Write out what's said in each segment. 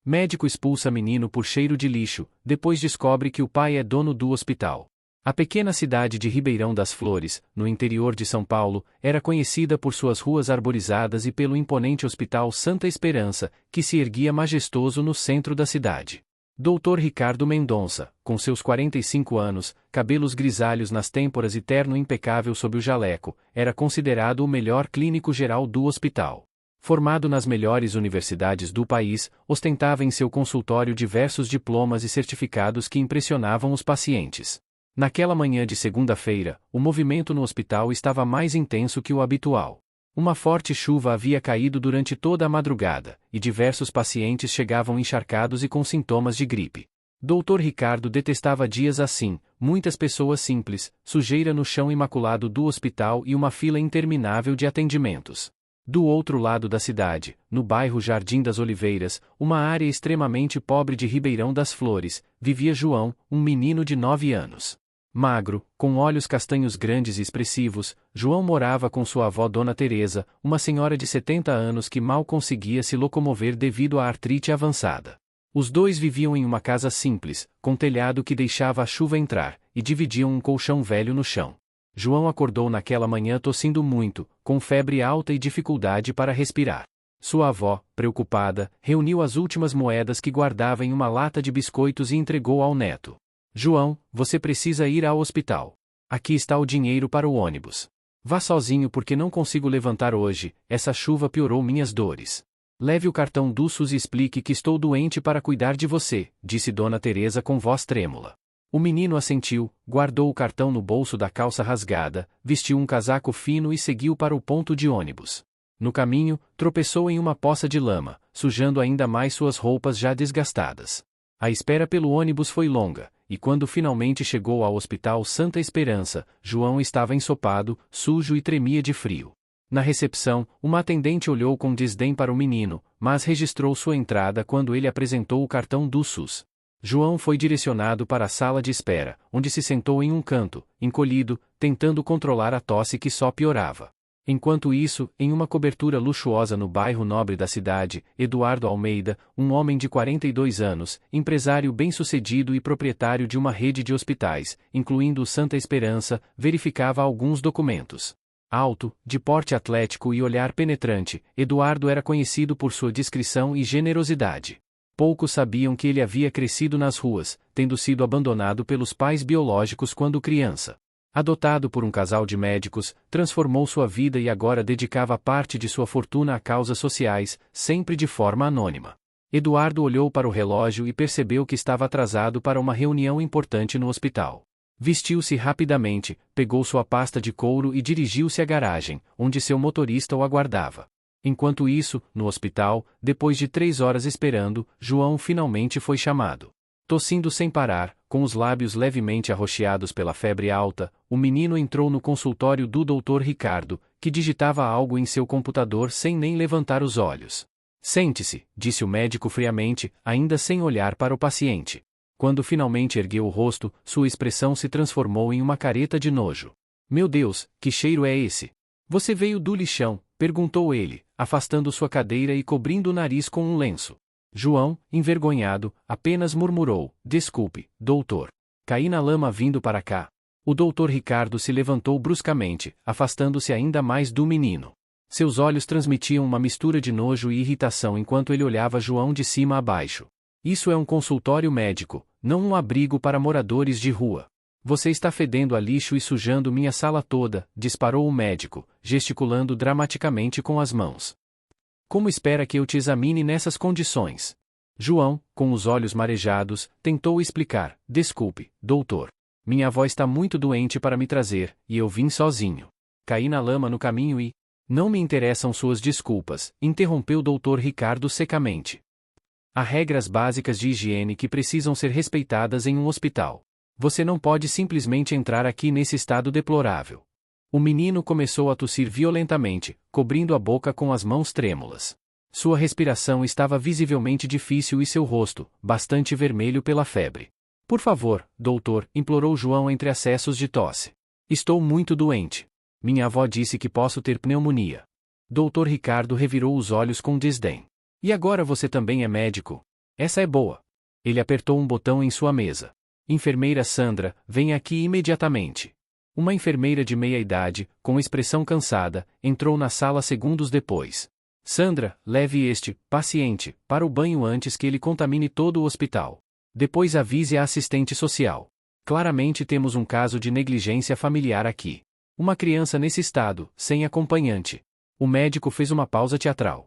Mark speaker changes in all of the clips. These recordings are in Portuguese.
Speaker 1: Médico expulsa menino por cheiro de lixo, depois descobre que o pai é dono do hospital. A pequena cidade de Ribeirão das Flores, no interior de São Paulo, era conhecida por suas ruas arborizadas e pelo imponente Hospital Santa Esperança, que se erguia majestoso no centro da cidade. Dr. Ricardo Mendonça, com seus 45 anos, cabelos grisalhos nas têmporas e terno impecável sob o jaleco, era considerado o melhor clínico geral do hospital. Formado nas melhores universidades do país, ostentava em seu consultório diversos diplomas e certificados que impressionavam os pacientes. Naquela manhã de segunda-feira, o movimento no hospital estava mais intenso que o habitual. Uma forte chuva havia caído durante toda a madrugada, e diversos pacientes chegavam encharcados e com sintomas de gripe. Dr. Ricardo detestava dias assim, muitas pessoas simples, sujeira no chão imaculado do hospital e uma fila interminável de atendimentos. Do outro lado da cidade, no bairro Jardim das Oliveiras, uma área extremamente pobre de Ribeirão das Flores, vivia João, um menino de 9 anos. Magro, com olhos castanhos grandes e expressivos, João morava com sua avó Dona Teresa, uma senhora de 70 anos que mal conseguia se locomover devido à artrite avançada. Os dois viviam em uma casa simples, com telhado que deixava a chuva entrar, e dividiam um colchão velho no chão. João acordou naquela manhã tossindo muito, com febre alta e dificuldade para respirar. Sua avó, preocupada, reuniu as últimas moedas que guardava em uma lata de biscoitos e entregou ao neto. João, você precisa ir ao hospital. Aqui está o dinheiro para o ônibus. Vá sozinho porque não consigo levantar hoje, essa chuva piorou minhas dores. Leve o cartão do SUS e explique que estou doente para cuidar de você, disse Dona Teresa com voz trêmula. O menino assentiu, guardou o cartão no bolso da calça rasgada, vestiu um casaco fino e seguiu para o ponto de ônibus. No caminho, tropeçou em uma poça de lama, sujando ainda mais suas roupas já desgastadas. A espera pelo ônibus foi longa, e quando finalmente chegou ao Hospital Santa Esperança, João estava ensopado, sujo e tremia de frio. Na recepção, uma atendente olhou com desdém para o menino, mas registrou sua entrada quando ele apresentou o cartão do SUS. João foi direcionado para a sala de espera, onde se sentou em um canto, encolhido, tentando controlar a tosse que só piorava. Enquanto isso, em uma cobertura luxuosa no bairro nobre da cidade, Eduardo Almeida, um homem de 42 anos, empresário bem-sucedido e proprietário de uma rede de hospitais, incluindo o Santa Esperança, verificava alguns documentos. Alto, de porte atlético e olhar penetrante, Eduardo era conhecido por sua discrição e generosidade. Poucos sabiam que ele havia crescido nas ruas, tendo sido abandonado pelos pais biológicos quando criança. Adotado por um casal de médicos, transformou sua vida e agora dedicava parte de sua fortuna a causas sociais, sempre de forma anônima. Eduardo olhou para o relógio e percebeu que estava atrasado para uma reunião importante no hospital. Vestiu-se rapidamente, pegou sua pasta de couro e dirigiu-se à garagem, onde seu motorista o aguardava. Enquanto isso, no hospital, depois de 3 horas esperando, João finalmente foi chamado. Tossindo sem parar, com os lábios levemente arroxeados pela febre alta, o menino entrou no consultório do Dr. Ricardo, que digitava algo em seu computador sem nem levantar os olhos. Sente-se, disse o médico friamente, ainda sem olhar para o paciente. Quando finalmente ergueu o rosto, sua expressão se transformou em uma careta de nojo. Meu Deus, que cheiro é esse? Você veio do lixão? Perguntou ele, afastando sua cadeira e cobrindo o nariz com um lenço. João, envergonhado, apenas murmurou, desculpe, doutor. Caí na lama vindo para cá. O doutor Ricardo se levantou bruscamente, afastando-se ainda mais do menino. Seus olhos transmitiam uma mistura de nojo e irritação enquanto ele olhava João de cima a baixo. Isso é um consultório médico, não um abrigo para moradores de rua. Você está fedendo a lixo e sujando minha sala toda, disparou o médico, gesticulando dramaticamente com as mãos. Como espera que eu te examine nessas condições? João, com os olhos marejados, tentou explicar, desculpe, doutor. Minha avó está muito doente para me trazer, e eu vim sozinho. Caí na lama no caminho e... Não me interessam suas desculpas, interrompeu o doutor Ricardo secamente. Há regras básicas de higiene que precisam ser respeitadas em um hospital. Você não pode simplesmente entrar aqui nesse estado deplorável. O menino começou a tossir violentamente, cobrindo a boca com as mãos trêmulas. Sua respiração estava visivelmente difícil e seu rosto, bastante vermelho pela febre. Por favor, doutor, implorou João entre acessos de tosse. Estou muito doente. Minha avó disse que posso ter pneumonia. Doutor Ricardo revirou os olhos com desdém. E agora você também é médico? Essa é boa. Ele apertou um botão em sua mesa. Enfermeira Sandra, venha aqui imediatamente. Uma enfermeira de meia-idade, com expressão cansada, entrou na sala segundos depois. Sandra, leve este paciente para o banho antes que ele contamine todo o hospital. Depois avise a assistente social. Claramente temos um caso de negligência familiar aqui. Uma criança nesse estado, sem acompanhante. O médico fez uma pausa teatral.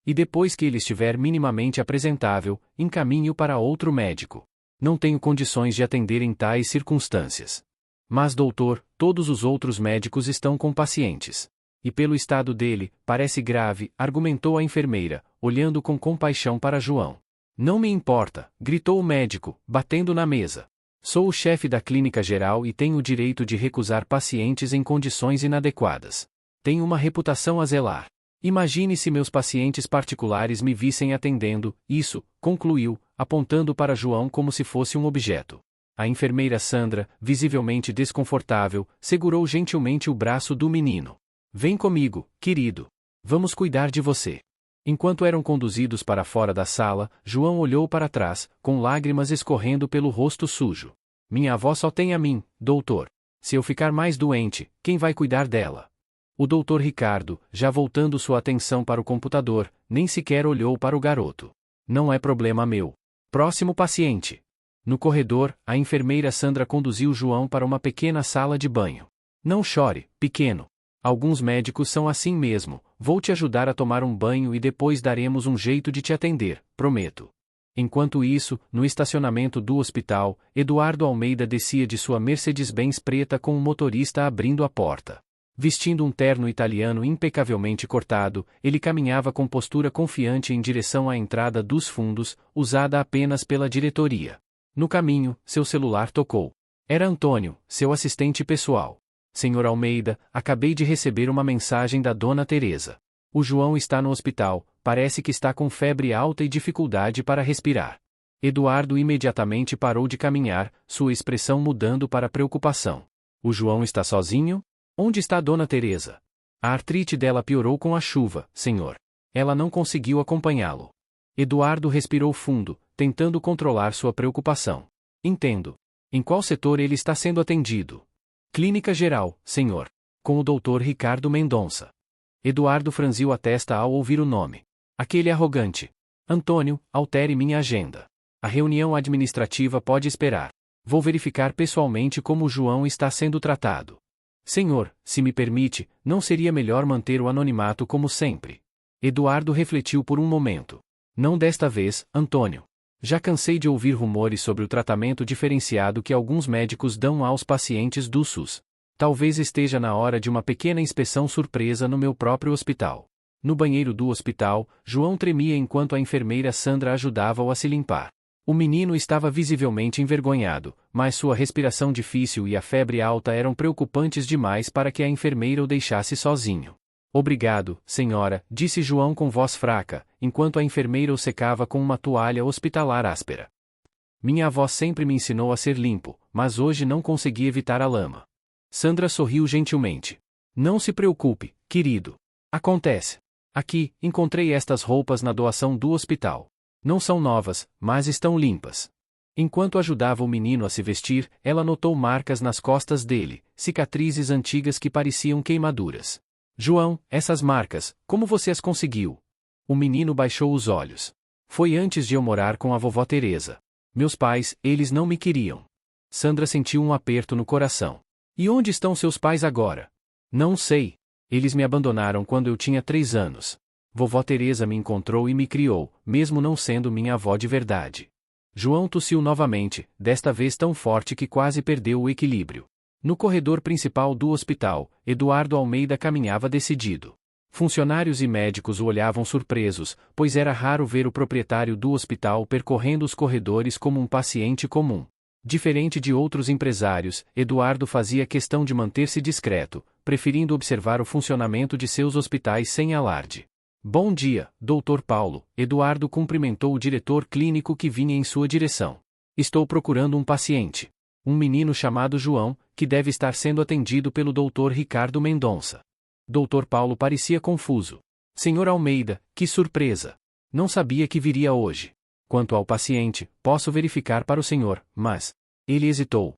Speaker 1: E depois que ele estiver minimamente apresentável, encaminhe-o para outro médico. Não tenho condições de atender em tais circunstâncias. Mas, doutor, todos os outros médicos estão com pacientes. E pelo estado dele, parece grave, argumentou a enfermeira, olhando com compaixão para João. Não me importa, gritou o médico, batendo na mesa. Sou o chefe da clínica geral e tenho o direito de recusar pacientes em condições inadequadas. Tenho uma reputação a zelar. Imagine se meus pacientes particulares me vissem atendendo, isso, concluiu, apontando para João como se fosse um objeto. A enfermeira Sandra, visivelmente desconfortável, segurou gentilmente o braço do menino. Vem comigo, querido. Vamos cuidar de você. Enquanto eram conduzidos para fora da sala, João olhou para trás, com lágrimas escorrendo pelo rosto sujo. Minha avó só tem a mim, doutor. Se eu ficar mais doente, quem vai cuidar dela? O doutor Ricardo, já voltando sua atenção para o computador, nem sequer olhou para o garoto. Não é problema meu. Próximo paciente. No corredor, a enfermeira Sandra conduziu João para uma pequena sala de banho. Não chore, pequeno. Alguns médicos são assim mesmo, vou te ajudar a tomar um banho e depois daremos um jeito de te atender, prometo. Enquanto isso, no estacionamento do hospital, Eduardo Almeida descia de sua Mercedes-Benz preta com o motorista abrindo a porta. Vestindo um terno italiano impecavelmente cortado, ele caminhava com postura confiante em direção à entrada dos fundos, usada apenas pela diretoria. No caminho, seu celular tocou. Era Antônio, seu assistente pessoal. Senhor Almeida, acabei de receber uma mensagem da dona Teresa. O João está no hospital, parece que está com febre alta e dificuldade para respirar. Eduardo imediatamente parou de caminhar, sua expressão mudando para preocupação. O João está sozinho? Onde está dona Teresa? A artrite dela piorou com a chuva, senhor. Ela não conseguiu acompanhá-lo. Eduardo respirou fundo, tentando controlar sua preocupação. Entendo. Em qual setor ele está sendo atendido? Clínica geral, senhor. Com o doutor Ricardo Mendonça. Eduardo franziu a testa ao ouvir o nome. Aquele arrogante. Antônio, altere minha agenda. A reunião administrativa pode esperar. Vou verificar pessoalmente como o João está sendo tratado. Senhor, se me permite, não seria melhor manter o anonimato como sempre? Eduardo refletiu por um momento. Não desta vez, Antônio. Já cansei de ouvir rumores sobre o tratamento diferenciado que alguns médicos dão aos pacientes do SUS. Talvez esteja na hora de uma pequena inspeção surpresa no meu próprio hospital. No banheiro do hospital, João tremia enquanto a enfermeira Sandra ajudava-o a se limpar. O menino estava visivelmente envergonhado, mas sua respiração difícil e a febre alta eram preocupantes demais para que a enfermeira o deixasse sozinho. Obrigado, senhora, disse João com voz fraca, enquanto a enfermeira o secava com uma toalha hospitalar áspera. Minha avó sempre me ensinou a ser limpo, mas hoje não consegui evitar a lama. Sandra sorriu gentilmente. Não se preocupe, querido. Acontece. Aqui, encontrei estas roupas na doação do hospital. Não são novas, mas estão limpas. Enquanto ajudava o menino a se vestir, ela notou marcas nas costas dele, cicatrizes antigas que pareciam queimaduras. João, essas marcas, como você as conseguiu? O menino baixou os olhos. Foi antes de eu morar com a vovó Teresa. Meus pais, eles não me queriam. Sandra sentiu um aperto no coração. E onde estão seus pais agora? Não sei. Eles me abandonaram quando eu tinha 3 anos. Vovó Teresa me encontrou e me criou, mesmo não sendo minha avó de verdade. João tossiu novamente, desta vez tão forte que quase perdeu o equilíbrio. No corredor principal do hospital, Eduardo Almeida caminhava decidido. Funcionários e médicos o olhavam surpresos, pois era raro ver o proprietário do hospital percorrendo os corredores como um paciente comum. Diferente de outros empresários, Eduardo fazia questão de manter-se discreto, preferindo observar o funcionamento de seus hospitais sem alarde. Bom dia, Dr. Paulo, Eduardo cumprimentou o diretor clínico que vinha em sua direção. Estou procurando um paciente. Um menino chamado João, que deve estar sendo atendido pelo Dr. Ricardo Mendonça. Dr. Paulo parecia confuso. Senhor Almeida, que surpresa! Não sabia que viria hoje. Quanto ao paciente, posso verificar para o senhor, mas... Ele hesitou.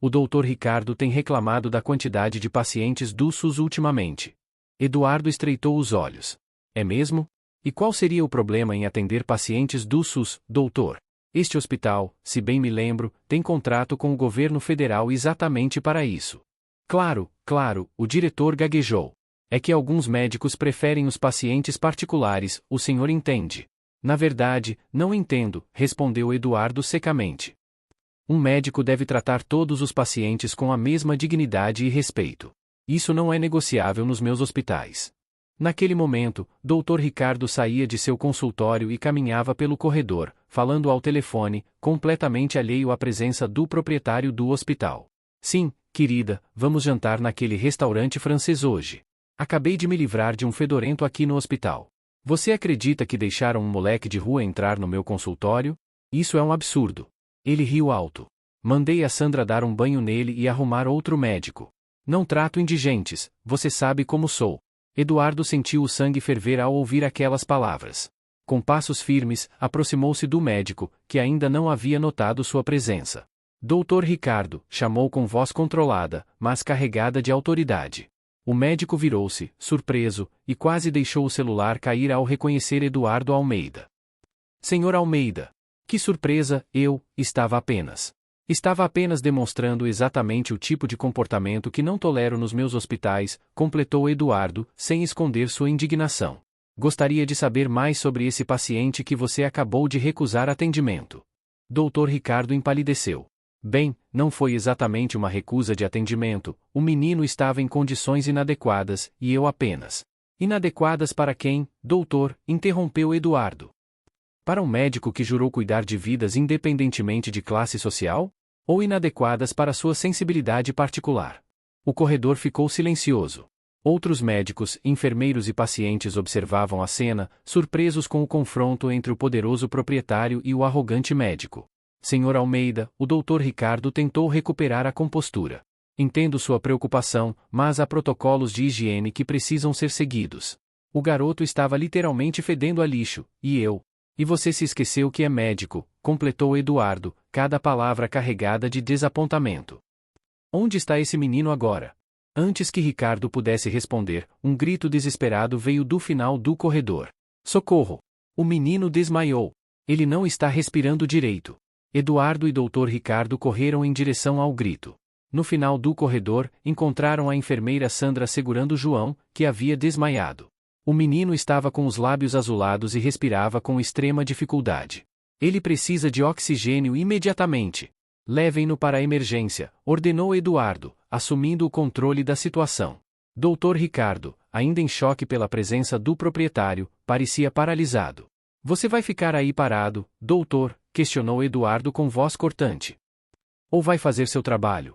Speaker 1: O Dr. Ricardo tem reclamado da quantidade de pacientes do SUS ultimamente. Eduardo estreitou os olhos. É mesmo? E qual seria o problema em atender pacientes do SUS, doutor? Este hospital, se bem me lembro, tem contrato com o governo federal exatamente para isso. Claro, claro, o diretor gaguejou. É que alguns médicos preferem os pacientes particulares, o senhor entende? Na verdade, não entendo, respondeu Eduardo secamente. Um médico deve tratar todos os pacientes com a mesma dignidade e respeito. Isso não é negociável nos meus hospitais. Naquele momento, Dr. Ricardo saía de seu consultório e caminhava pelo corredor, falando ao telefone, completamente alheio à presença do proprietário do hospital. Sim, querida, vamos jantar naquele restaurante francês hoje. Acabei de me livrar de um fedorento aqui no hospital. Você acredita que deixaram um moleque de rua entrar no meu consultório? Isso é um absurdo. Ele riu alto. Mandei a Sandra dar um banho nele e arrumar outro médico. Não trato indigentes, você sabe como sou. Eduardo sentiu o sangue ferver ao ouvir aquelas palavras. Com passos firmes, aproximou-se do médico, que ainda não havia notado sua presença. Doutor Ricardo, chamou com voz controlada, mas carregada de autoridade. O médico virou-se, surpreso, e quase deixou o celular cair ao reconhecer Eduardo Almeida. Senhor Almeida! Que surpresa, estava apenas demonstrando exatamente o tipo de comportamento que não tolero nos meus hospitais, completou Eduardo, sem esconder sua indignação. Gostaria de saber mais sobre esse paciente que você acabou de recusar atendimento. Dr. Ricardo empalideceu. Bem, não foi exatamente uma recusa de atendimento, o menino estava em condições inadequadas, e eu apenas. Inadequadas para quem, doutor? Interrompeu Eduardo. Para um médico que jurou cuidar de vidas independentemente de classe social? Ou inadequadas para sua sensibilidade particular? O corredor ficou silencioso. Outros médicos, enfermeiros e pacientes observavam a cena, surpresos com o confronto entre o poderoso proprietário e o arrogante médico. Senhor Almeida, o Dr. Ricardo tentou recuperar a compostura. Entendo sua preocupação, mas há protocolos de higiene que precisam ser seguidos. O garoto estava literalmente fedendo a lixo, E você se esqueceu que é médico, completou Eduardo, cada palavra carregada de desapontamento. Onde está esse menino agora? Antes que Ricardo pudesse responder, um grito desesperado veio do final do corredor. Socorro! O menino desmaiou. Ele não está respirando direito. Eduardo e Dr. Ricardo correram em direção ao grito. No final do corredor, encontraram a enfermeira Sandra segurando João, que havia desmaiado. O menino estava com os lábios azulados e respirava com extrema dificuldade. Ele precisa de oxigênio imediatamente. Levem-no para a emergência, ordenou Eduardo, assumindo o controle da situação. Dr. Ricardo, ainda em choque pela presença do proprietário, parecia paralisado. Você vai ficar aí parado, doutor? Questionou Eduardo com voz cortante. Ou vai fazer seu trabalho?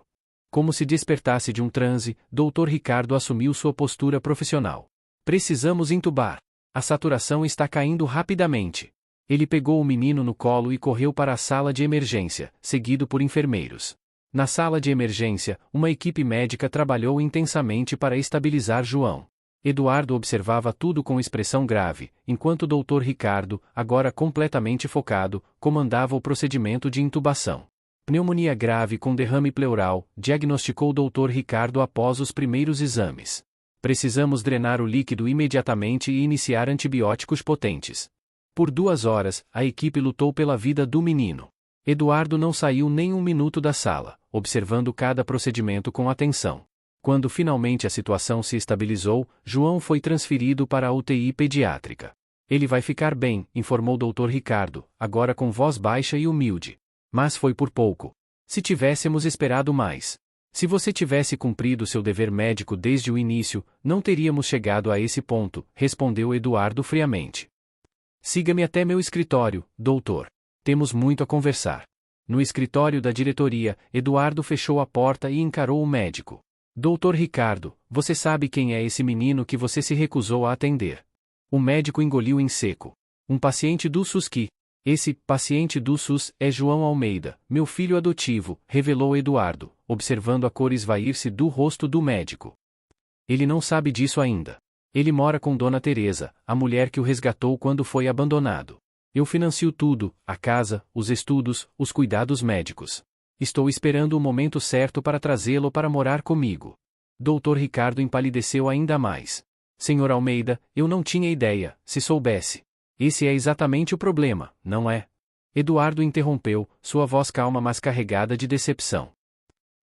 Speaker 1: Como se despertasse de um transe, Dr. Ricardo assumiu sua postura profissional. Precisamos entubar. A saturação está caindo rapidamente. Ele pegou o menino no colo e correu para a sala de emergência, seguido por enfermeiros. Na sala de emergência, uma equipe médica trabalhou intensamente para estabilizar João. Eduardo observava tudo com expressão grave, enquanto o Dr. Ricardo, agora completamente focado, comandava o procedimento de intubação. Pneumonia grave com derrame pleural, diagnosticou o Dr. Ricardo após os primeiros exames. Precisamos drenar o líquido imediatamente e iniciar antibióticos potentes. Por 2 horas, a equipe lutou pela vida do menino. Eduardo não saiu nem um minuto da sala, observando cada procedimento com atenção. Quando finalmente a situação se estabilizou, João foi transferido para a UTI pediátrica. Ele vai ficar bem, informou Dr. Ricardo, agora com voz baixa e humilde. Mas foi por pouco. Se tivéssemos esperado mais. Se você tivesse cumprido seu dever médico desde o início, não teríamos chegado a esse ponto, respondeu Eduardo friamente. Siga-me até meu escritório, doutor. Temos muito a conversar. No escritório da diretoria, Eduardo fechou a porta e encarou o médico. Doutor Ricardo, você sabe quem é esse menino que você se recusou a atender? O médico engoliu em seco. Um paciente do SUS que... Esse paciente do SUS é João Almeida, meu filho adotivo, revelou Eduardo, observando a cor esvair-se do rosto do médico. Ele não sabe disso ainda. Ele mora com Dona Teresa, a mulher que o resgatou quando foi abandonado. Eu financio tudo, a casa, os estudos, os cuidados médicos. Estou esperando o momento certo para trazê-lo para morar comigo. Dr. Ricardo empalideceu ainda mais. Senhor Almeida, eu não tinha ideia, se soubesse. Esse é exatamente o problema, não é? Eduardo interrompeu, sua voz calma mas carregada de decepção.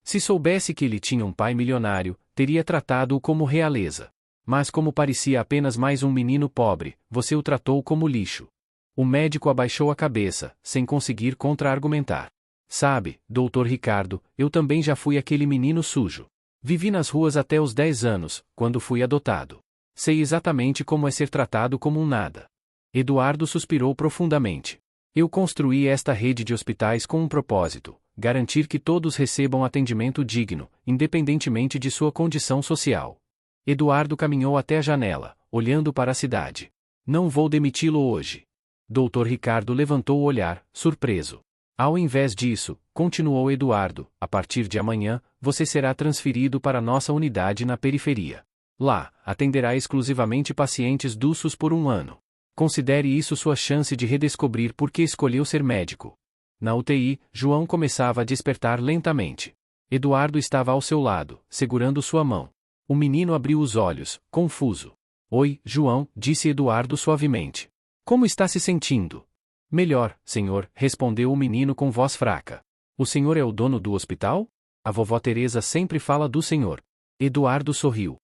Speaker 1: Se soubesse que ele tinha um pai milionário, teria tratado-o como realeza. Mas como parecia apenas mais um menino pobre, você o tratou como lixo. O médico abaixou a cabeça, sem conseguir contra-argumentar. Sabe, Dr. Ricardo, eu também já fui aquele menino sujo. Vivi nas ruas até os 10 anos, quando fui adotado. Sei exatamente como é ser tratado como um nada. Eduardo suspirou profundamente. Eu construí esta rede de hospitais com um propósito: garantir que todos recebam atendimento digno, independentemente de sua condição social. Eduardo caminhou até a janela, olhando para a cidade. Não vou demiti-lo hoje. Dr. Ricardo levantou o olhar, surpreso. Ao invés disso, continuou Eduardo, a partir de amanhã, você será transferido para nossa unidade na periferia. Lá, atenderá exclusivamente pacientes do SUS por um ano. Considere isso sua chance de redescobrir por que escolheu ser médico. Na UTI, João começava a despertar lentamente. Eduardo estava ao seu lado, segurando sua mão. O menino abriu os olhos, confuso. Oi, João, disse Eduardo suavemente. Como está se sentindo? Melhor, senhor, respondeu o menino com voz fraca. O senhor é o dono do hospital? A vovó Teresa sempre fala do senhor. Eduardo sorriu.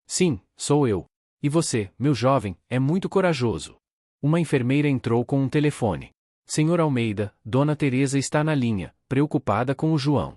Speaker 1: Sim, sou eu. E você, meu jovem, é muito corajoso. Uma enfermeira entrou com um telefone. Senhor Almeida, Dona Teresa está na linha, preocupada com o João.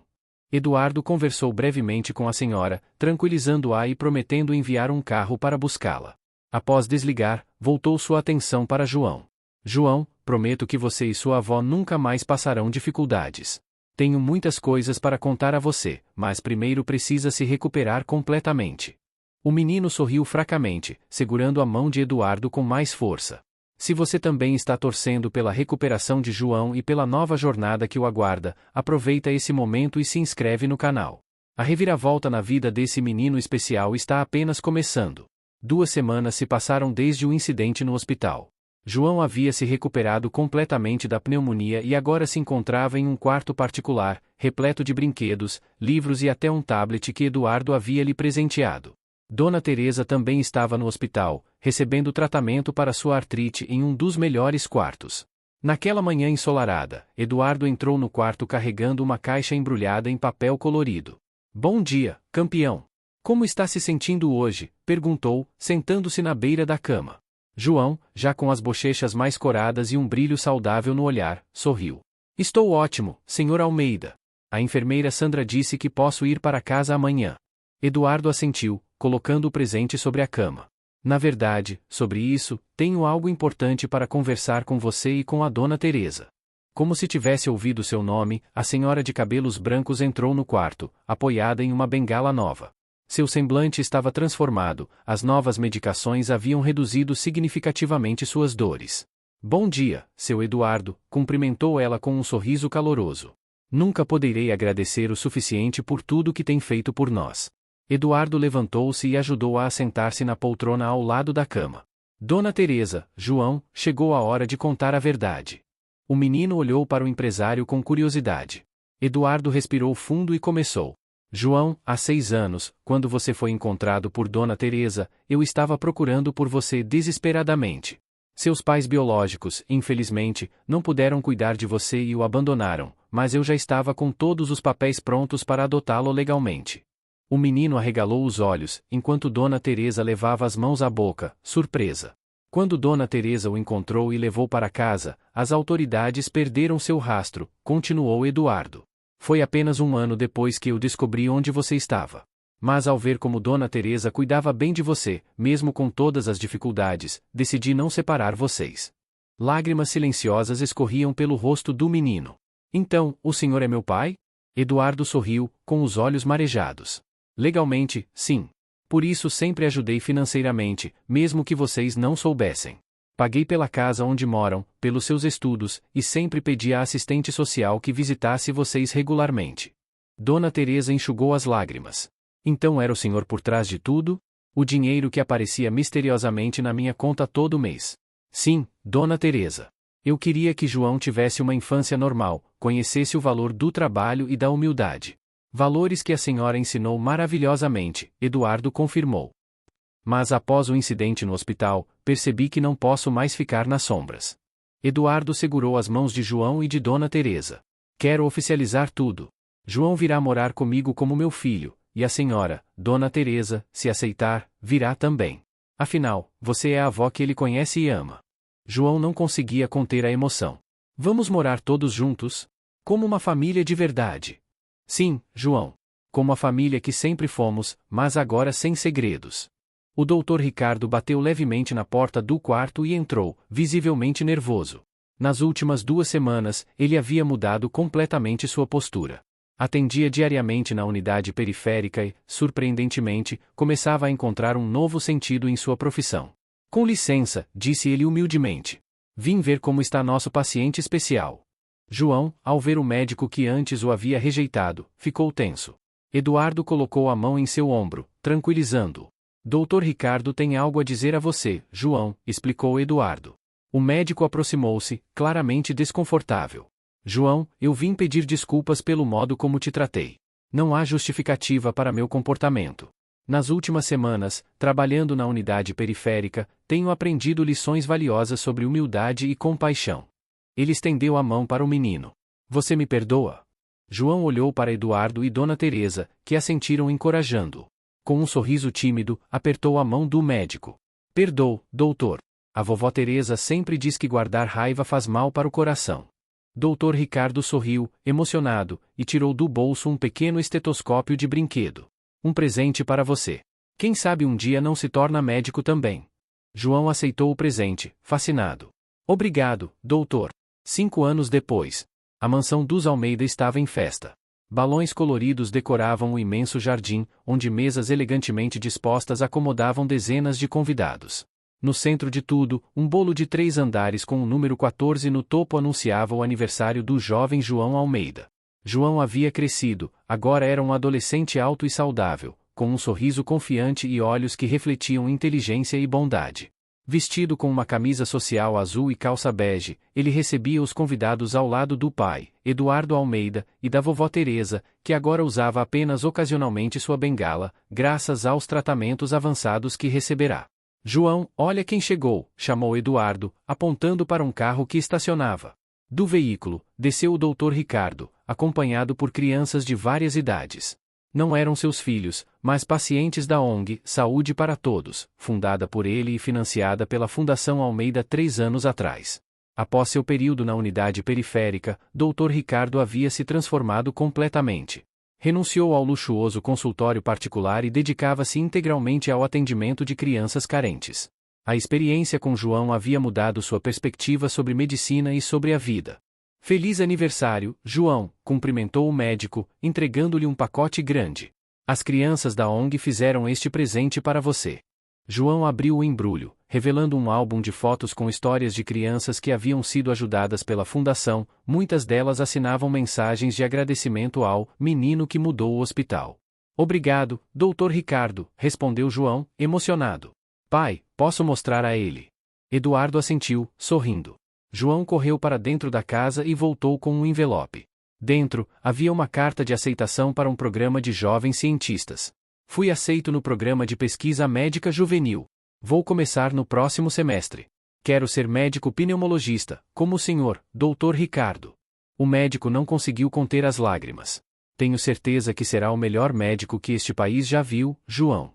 Speaker 1: Eduardo conversou brevemente com a senhora, tranquilizando-a e prometendo enviar um carro para buscá-la. Após desligar, voltou sua atenção para João. João, prometo que você e sua avó nunca mais passarão dificuldades. Tenho muitas coisas para contar a você, mas primeiro precisa se recuperar completamente. O menino sorriu fracamente, segurando a mão de Eduardo com mais força. Se você também está torcendo pela recuperação de João e pela nova jornada que o aguarda, aproveita esse momento e se inscreve no canal. A reviravolta na vida desse menino especial está apenas começando. 2 semanas se passaram desde o incidente no hospital. João havia se recuperado completamente da pneumonia e agora se encontrava em um quarto particular, repleto de brinquedos, livros e até um tablet que Eduardo havia lhe presenteado. Dona Teresa também estava no hospital, recebendo tratamento para sua artrite em um dos melhores quartos. Naquela manhã ensolarada, Eduardo entrou no quarto carregando uma caixa embrulhada em papel colorido. Bom dia, campeão. Como está se sentindo hoje? Perguntou, sentando-se na beira da cama. João, já com as bochechas mais coradas e um brilho saudável no olhar, sorriu. Estou ótimo, senhor Almeida. A enfermeira Sandra disse que posso ir para casa amanhã. Eduardo assentiu, colocando o presente sobre a cama. Na verdade, sobre isso, tenho algo importante para conversar com você e com a Dona Teresa. Como se tivesse ouvido seu nome, a senhora de cabelos brancos entrou no quarto, apoiada em uma bengala nova. Seu semblante estava transformado, as novas medicações haviam reduzido significativamente suas dores. Bom dia, seu Eduardo, cumprimentou ela com um sorriso caloroso. Nunca poderei agradecer o suficiente por tudo que tem feito por nós. Eduardo levantou-se e ajudou-a a sentar-se na poltrona ao lado da cama. Dona Teresa, João, chegou a hora de contar a verdade. O menino olhou para o empresário com curiosidade. Eduardo respirou fundo e começou. João, há 6 anos, quando você foi encontrado por Dona Teresa, eu estava procurando por você desesperadamente. Seus pais biológicos, infelizmente, não puderam cuidar de você e o abandonaram, mas eu já estava com todos os papéis prontos para adotá-lo legalmente. O menino arregalou os olhos, enquanto Dona Teresa levava as mãos à boca, surpresa. Quando Dona Teresa o encontrou e levou para casa, as autoridades perderam seu rastro, continuou Eduardo. Foi apenas 1 ano depois que eu descobri onde você estava. Mas ao ver como Dona Teresa cuidava bem de você, mesmo com todas as dificuldades, decidi não separar vocês. Lágrimas silenciosas escorriam pelo rosto do menino. Então, o senhor é meu pai? Eduardo sorriu, com os olhos marejados. Legalmente, sim. Por isso sempre ajudei financeiramente, mesmo que vocês não soubessem. Paguei pela casa onde moram, pelos seus estudos, e sempre pedi à assistente social que visitasse vocês regularmente. Dona Teresa enxugou as lágrimas. Então era o senhor por trás de tudo? O dinheiro que aparecia misteriosamente na minha conta todo mês. Sim, Dona Teresa. Eu queria que João tivesse uma infância normal, conhecesse o valor do trabalho e da humildade. Valores que a senhora ensinou maravilhosamente, Eduardo confirmou. Mas após o incidente no hospital, percebi que não posso mais ficar nas sombras. Eduardo segurou as mãos de João e de Dona Teresa. Quero oficializar tudo. João virá morar comigo como meu filho, e a senhora, Dona Teresa, se aceitar, virá também. Afinal, você é a avó que ele conhece e ama. João não conseguia conter a emoção. Vamos morar todos juntos? Como uma família de verdade. Sim, João. Como a família que sempre fomos, mas agora sem segredos. O Dr. Ricardo bateu levemente na porta do quarto e entrou, visivelmente nervoso. Nas últimas 2 semanas, ele havia mudado completamente sua postura. Atendia diariamente na unidade periférica e, surpreendentemente, começava a encontrar um novo sentido em sua profissão. Com licença, disse ele humildemente. Vim ver como está nosso paciente especial. João, ao ver o médico que antes o havia rejeitado, ficou tenso. Eduardo colocou a mão em seu ombro, tranquilizando-o. Dr. Ricardo tem algo a dizer a você, João, explicou Eduardo. O médico aproximou-se, claramente desconfortável. João, eu vim pedir desculpas pelo modo como te tratei. Não há justificativa para meu comportamento. Nas últimas semanas, trabalhando na unidade periférica, tenho aprendido lições valiosas sobre humildade e compaixão. Ele estendeu a mão para o menino. Você me perdoa? João olhou para Eduardo e Dona Teresa, que assentiram encorajando-o. Com um sorriso tímido, apertou a mão do médico. Perdoo, doutor. A vovó Teresa sempre diz que guardar raiva faz mal para o coração. Dr. Ricardo sorriu, emocionado, e tirou do bolso um pequeno estetoscópio de brinquedo. Um presente para você. Quem sabe um dia não se torna médico também. João aceitou o presente, fascinado. Obrigado, doutor. 5 anos depois, a mansão dos Almeida estava em festa. Balões coloridos decoravam o imenso jardim, onde mesas elegantemente dispostas acomodavam dezenas de convidados. No centro de tudo, um bolo de 3 andares com o número 14 no topo anunciava o aniversário do jovem João Almeida. João havia crescido, agora era um adolescente alto e saudável, com um sorriso confiante e olhos que refletiam inteligência e bondade. Vestido com uma camisa social azul e calça bege, ele recebia os convidados ao lado do pai, Eduardo Almeida, e da vovó Teresa, que agora usava apenas ocasionalmente sua bengala, graças aos tratamentos avançados que receberá. João, olha quem chegou, chamou Eduardo, apontando para um carro que estacionava. Do veículo, desceu o Dr. Ricardo, acompanhado por crianças de várias idades. Não eram seus filhos, mas pacientes da ONG Saúde para Todos, fundada por ele e financiada pela Fundação Almeida 3 anos atrás. Após seu período na unidade periférica, Dr. Ricardo havia se transformado completamente. Renunciou ao luxuoso consultório particular e dedicava-se integralmente ao atendimento de crianças carentes. A experiência com João havia mudado sua perspectiva sobre medicina e sobre a vida. Feliz aniversário, João, cumprimentou o médico, entregando-lhe um pacote grande. As crianças da ONG fizeram este presente para você. João abriu o embrulho, revelando um álbum de fotos com histórias de crianças que haviam sido ajudadas pela fundação, muitas delas assinavam mensagens de agradecimento ao menino que mudou o hospital. Obrigado, Dr. Ricardo, respondeu João, emocionado. Pai, posso mostrar a ele? Eduardo assentiu, sorrindo. João correu para dentro da casa e voltou com um envelope. Dentro, havia uma carta de aceitação para um programa de jovens cientistas. Fui aceito no programa de pesquisa médica juvenil. Vou começar no próximo semestre. Quero ser médico pneumologista, como o senhor, Dr. Ricardo. O médico não conseguiu conter as lágrimas. Tenho certeza que será o melhor médico que este país já viu, João.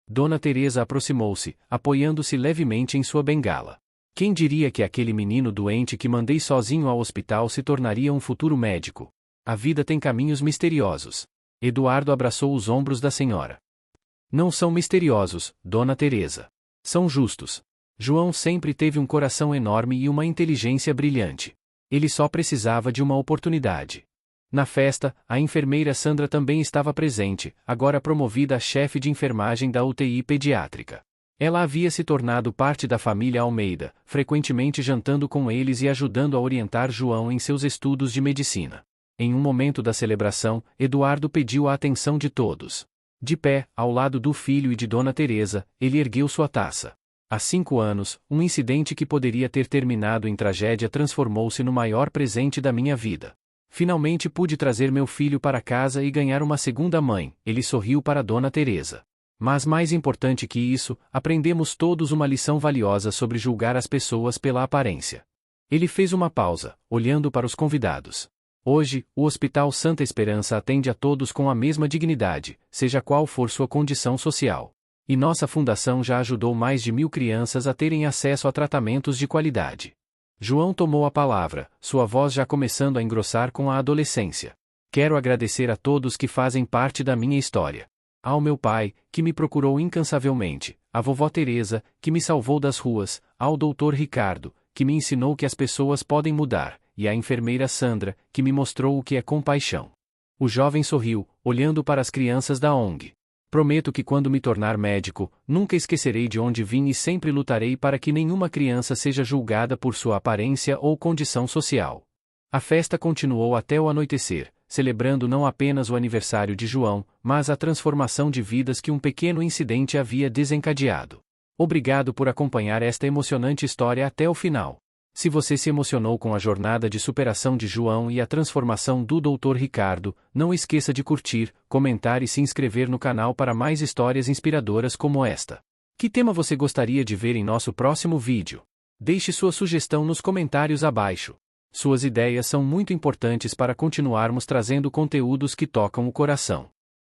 Speaker 1: Dona Teresa aproximou-se, apoiando-se levemente em sua bengala. Quem diria que aquele menino doente que mandei sozinho ao hospital se tornaria um futuro médico? A vida tem caminhos misteriosos. Eduardo abraçou os ombros da senhora. Não são misteriosos, Dona Teresa. São justos. João sempre teve um coração enorme e uma inteligência brilhante. Ele só precisava de uma oportunidade. Na festa, a enfermeira Sandra também estava presente, agora promovida a chefe de enfermagem da UTI pediátrica. Ela havia se tornado parte da família Almeida, frequentemente jantando com eles e ajudando a orientar João em seus estudos de medicina. Em um momento da celebração, Eduardo pediu a atenção de todos. De pé, ao lado do filho e de Dona Teresa, ele ergueu sua taça. Há 5 anos, um incidente que poderia ter terminado em tragédia transformou-se no maior presente da minha vida. Finalmente pude trazer meu filho para casa e ganhar uma segunda mãe, ele sorriu para Dona Teresa. Mas mais importante que isso, aprendemos todos uma lição valiosa sobre julgar as pessoas pela aparência. Ele fez uma pausa, olhando para os convidados. Hoje, o Hospital Santa Esperança atende a todos com a mesma dignidade, seja qual for sua condição social. E nossa fundação já ajudou mais de 1.000 crianças a terem acesso a tratamentos de qualidade. João tomou a palavra, sua voz já começando a engrossar com a adolescência. Quero agradecer a todos que fazem parte da minha história. Ao meu pai, que me procurou incansavelmente, à vovó Teresa, que me salvou das ruas, ao doutor Ricardo, que me ensinou que as pessoas podem mudar, e à enfermeira Sandra, que me mostrou o que é compaixão. O jovem sorriu, olhando para as crianças da ONG. Prometo que quando me tornar médico, nunca esquecerei de onde vim e sempre lutarei para que nenhuma criança seja julgada por sua aparência ou condição social. A festa continuou até o anoitecer, celebrando não apenas o aniversário de João, mas a transformação de vidas que um pequeno incidente havia desencadeado. Obrigado por acompanhar esta emocionante história até o final. Se você se emocionou com a jornada de superação de João e a transformação do Dr. Ricardo, não esqueça de curtir, comentar e se inscrever no canal para mais histórias inspiradoras como esta. Que tema você gostaria de ver em nosso próximo vídeo? Deixe sua sugestão nos comentários abaixo. Suas ideias são muito importantes para continuarmos trazendo conteúdos que tocam o coração.